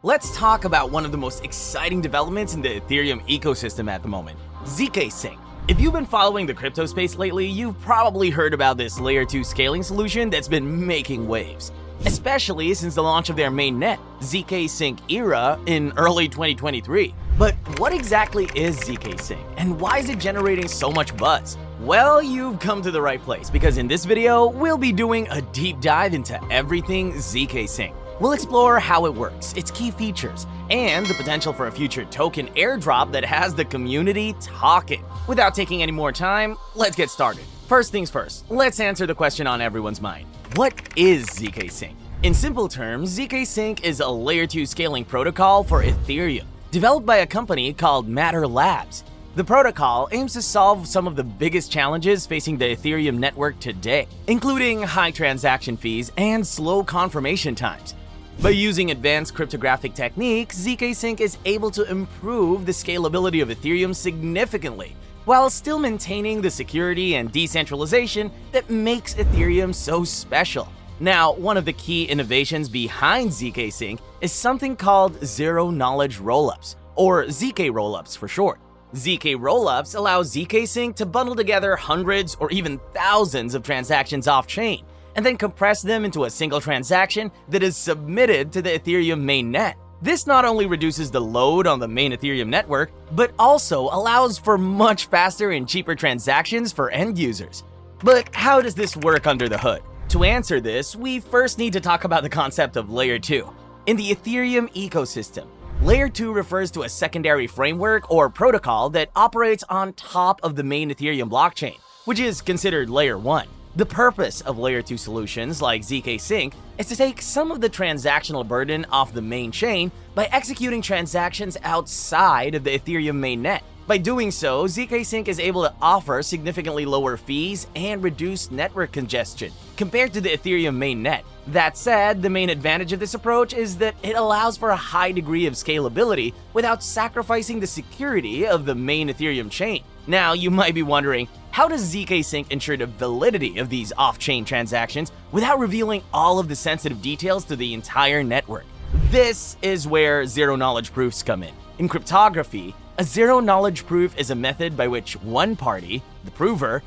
let's talk about one of the most exciting developments in the Ethereum ecosystem at the moment, zkSync. If you've been following the crypto space lately, you've probably heard about this Layer 2 scaling solution that's been making waves, especially since the launch of their mainnet, zkSync Era, in early 2023. But what exactly is zkSync, and why is it generating so much buzz? Well, you've come to the right place, because in this video, we'll be doing a deep dive into everything zkSync. We'll explore how it works, its key features, and the potential for a future token airdrop that has the community talking. Without taking any more time, let's get started. First things first, let's answer the question on everyone's mind. What is zkSync? In simple terms, zkSync is a Layer 2 scaling protocol for Ethereum, developed by a company called Matter Labs. The protocol aims to solve some of the biggest challenges facing the Ethereum network today, including high transaction fees and slow confirmation times. By using advanced cryptographic techniques, zkSync is able to improve the scalability of Ethereum significantly, while still maintaining the security and decentralization that makes Ethereum so special. Now, one of the key innovations behind zkSync is something called zero-knowledge rollups, or zk rollups for short. zk rollups allow zkSync to bundle together hundreds or even thousands of transactions off-chain, and then compress them into a single transaction that is submitted to the Ethereum mainnet. This not only reduces the load on the main Ethereum network, but also allows for much faster and cheaper transactions for end users. But how does this work under the hood? To answer this, we first need to talk about the concept of Layer 2. In the Ethereum ecosystem, Layer 2 refers to a secondary framework or protocol that operates on top of the main Ethereum blockchain, which is considered Layer 1. The purpose of Layer 2 solutions like zkSync is to take some of the transactional burden off the main chain by executing transactions outside of the Ethereum mainnet. By doing so, zkSync is able to offer significantly lower fees and reduced network congestion compared to the Ethereum mainnet. That said, the main advantage of this approach is that it allows for a high degree of scalability without sacrificing the security of the main Ethereum chain. Now, you might be wondering, how does zkSync ensure the validity of these off-chain transactions without revealing all of the sensitive details to the entire network? This is where zero-knowledge proofs come in. In cryptography, a zero-knowledge proof is a method by which one party, the prover,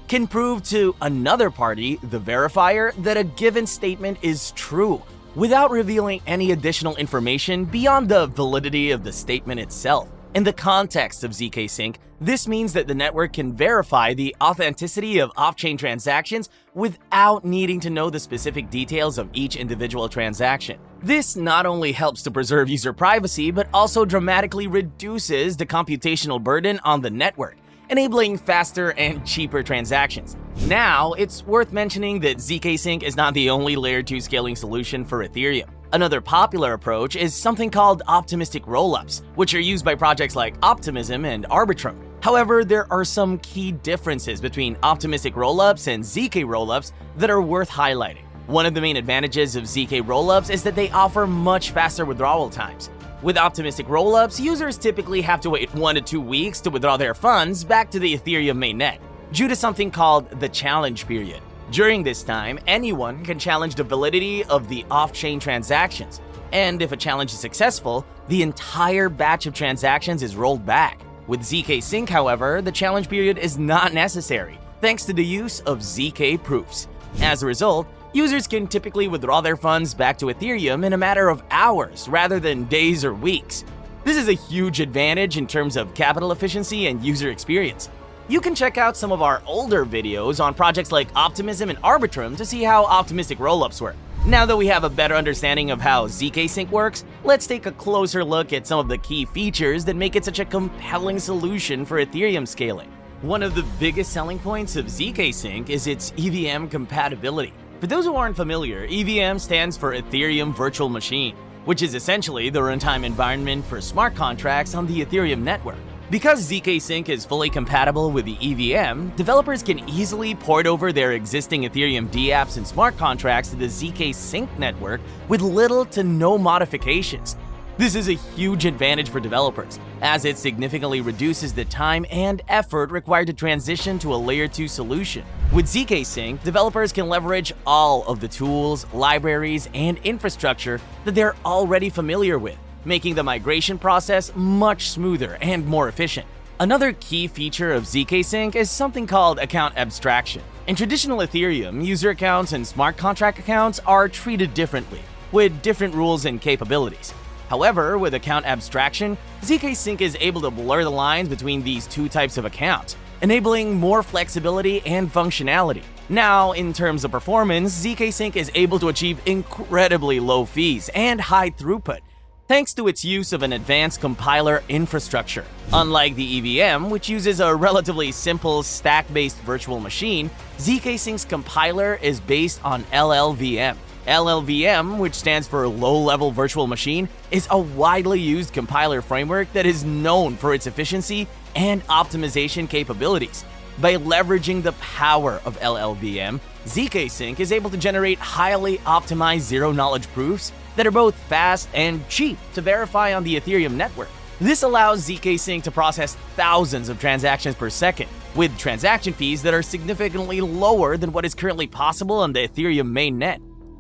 can prove to another party, the verifier, that a given statement is true, without revealing any additional information beyond the validity of the statement itself. In the context of zkSync, this means that the network can verify the authenticity of off-chain transactions without needing to know the specific details of each individual transaction. This not only helps to preserve user privacy, but also dramatically reduces the computational burden on the network, enabling faster and cheaper transactions. Now, it's worth mentioning that zkSync is not the only Layer 2 scaling solution for Ethereum. Another popular approach is something called optimistic rollups, which are used by projects like Optimism and Arbitrum. However, there are some key differences between optimistic rollups and zk rollups that are worth highlighting. One of the main advantages of zk rollups is that they offer much faster withdrawal times. With optimistic rollups, users typically have to wait 1 to 2 weeks to withdraw their funds back to the Ethereum mainnet, due to something called the challenge period. During this time, anyone can challenge the validity of the off-chain transactions, and if a challenge is successful, the entire batch of transactions is rolled back. With zkSync, however, the challenge period is not necessary, thanks to the use of zk proofs. As a result, users can typically withdraw their funds back to Ethereum in a matter of hours rather than days or weeks. This is a huge advantage in terms of capital efficiency and user experience. You can check out some of our older videos on projects like Optimism and Arbitrum to see how optimistic rollups work. Now that we have a better understanding of how zkSync works, let's take a closer look at some of the key features that make it such a compelling solution for Ethereum scaling. One of the biggest selling points of zkSync is its EVM compatibility. For those who aren't familiar, EVM stands for Ethereum Virtual Machine, which is essentially the runtime environment for smart contracts on the Ethereum network. Because zkSync is fully compatible with the EVM, developers can easily port over their existing Ethereum dApps and smart contracts to the zkSync network with little to no modifications. This is a huge advantage for developers, as it significantly reduces the time and effort required to transition to a Layer 2 solution. With zkSync, developers can leverage all of the tools, libraries, and infrastructure that they're already familiar with, making the migration process much smoother and more efficient. Another key feature of zkSync is something called account abstraction. In traditional Ethereum, user accounts and smart contract accounts are treated differently, with different rules and capabilities. However, with account abstraction, zkSync is able to blur the lines between these two types of accounts, enabling more flexibility and functionality. Now, in terms of performance, zkSync is able to achieve incredibly low fees and high throughput, thanks to its use of an advanced compiler infrastructure. Unlike the EVM, which uses a relatively simple stack-based virtual machine, zkSync's compiler is based on LLVM. LLVM, which stands for Low-Level Virtual Machine, is a widely used compiler framework that is known for its efficiency and optimization capabilities. By leveraging the power of LLVM, zkSync is able to generate highly optimized zero-knowledge proofs that are both fast and cheap to verify on the Ethereum network. This allows zkSync to process thousands of transactions per second, with transaction fees that are significantly lower than what is currently possible on the Ethereum mainnet.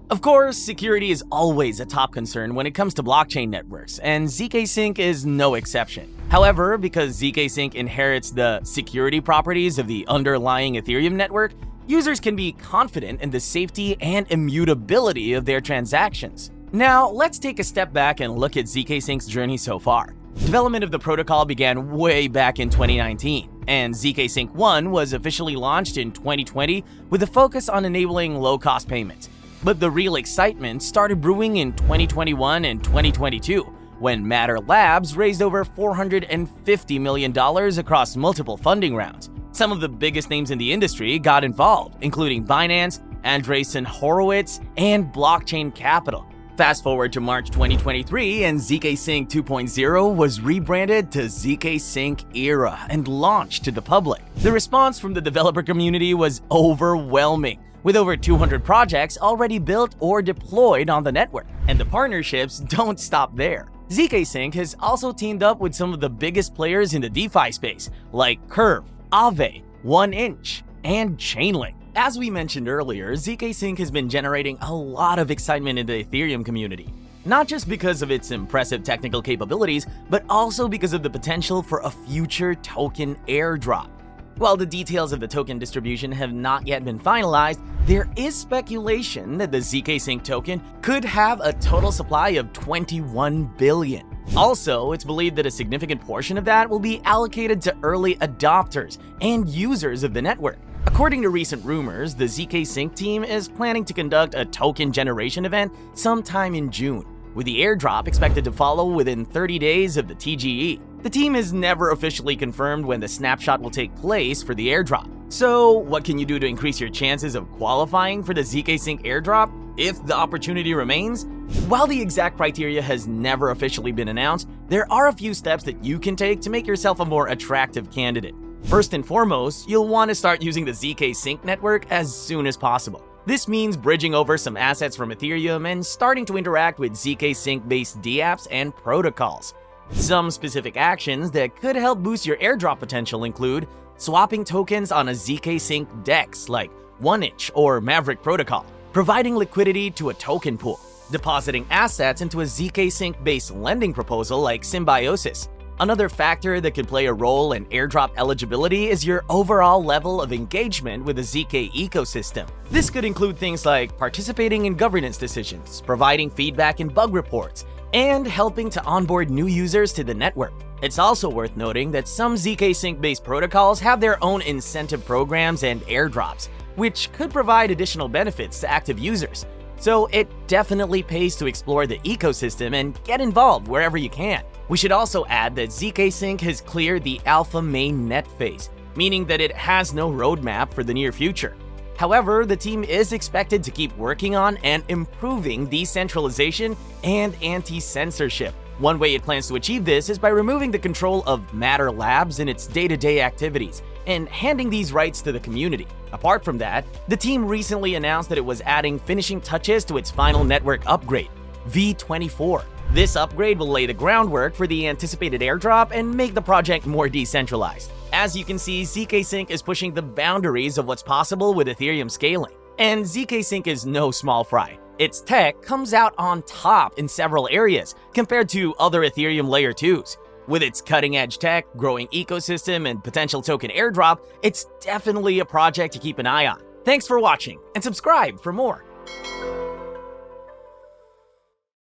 Of course, security is always a top concern when it comes to blockchain networks, and zkSync is no exception. However, because zkSync inherits the security properties of the underlying Ethereum network, users can be confident in the safety and immutability of their transactions. Now, let's take a step back and look at zkSync's journey so far. Development of the protocol began way back in 2019, and zkSync 1 was officially launched in 2020 with a focus on enabling low-cost payments. But the real excitement started brewing in 2021 and 2022, when Matter Labs raised over $450 million across multiple funding rounds. Some of the biggest names in the industry got involved, including Binance, Andreessen Horowitz, and Blockchain Capital. Fast forward to March 2023, and zkSync 2.0 was rebranded to zkSync Era and launched to the public. The response from the developer community was overwhelming, with over 200 projects already built or deployed on the network. And the partnerships don't stop there. zkSync has also teamed up with some of the biggest players in the DeFi space, like Curve, Aave, 1inch, and Chainlink. As we mentioned earlier, zkSync has been generating a lot of excitement in the Ethereum community. Not just because of its impressive technical capabilities, but also because of the potential for a future token airdrop. While the details of the token distribution have not yet been finalized, there is speculation that the zkSync token could have a total supply of 21 billion. Also, it's believed that a significant portion of that will be allocated to early adopters and users of the network. According to recent rumors, the zkSync team is planning to conduct a token generation event sometime in June, with the airdrop expected to follow within 30 days of the TGE. The team has never officially confirmed when the snapshot will take place for the airdrop. So, what can you do to increase your chances of qualifying for the zkSync airdrop if the opportunity remains? While the exact criteria has never officially been announced, there are a few steps that you can take to make yourself a more attractive candidate. First and foremost, you'll want to start using the zkSync network as soon as possible. This means bridging over some assets from Ethereum and starting to interact with zkSync-based dApps and protocols. Some specific actions that could help boost your airdrop potential include swapping tokens on a zkSync DEX like 1inch or Maverick Protocol, providing liquidity to a token pool, depositing assets into a zkSync-based lending proposal like Symbiosis. Another factor that could play a role in airdrop eligibility is your overall level of engagement with the zk ecosystem. This could include things like participating in governance decisions, providing feedback and bug reports, and helping to onboard new users to the network. It's also worth noting that some zkSync-based protocols have their own incentive programs and airdrops, which could provide additional benefits to active users. So it definitely pays to explore the ecosystem and get involved wherever you can. We should also add that zkSync has cleared the alpha mainnet phase, meaning that it has no roadmap for the near future. However, the team is expected to keep working on and improving decentralization and anti-censorship. One way it plans to achieve this is by removing the control of Matter Labs in its day-to-day activities and handing these rights to the community. Apart from that, the team recently announced that it was adding finishing touches to its final network upgrade, V24. This upgrade will lay the groundwork for the anticipated airdrop and make the project more decentralized. As you can see, zkSync is pushing the boundaries of what's possible with Ethereum scaling. And zkSync is no small fry. its tech comes out on top in several areas compared to other Ethereum Layer 2s. With its cutting-edge tech, growing ecosystem, and potential token airdrop, it's definitely a project to keep an eye on. Thanks for watching, and subscribe for more.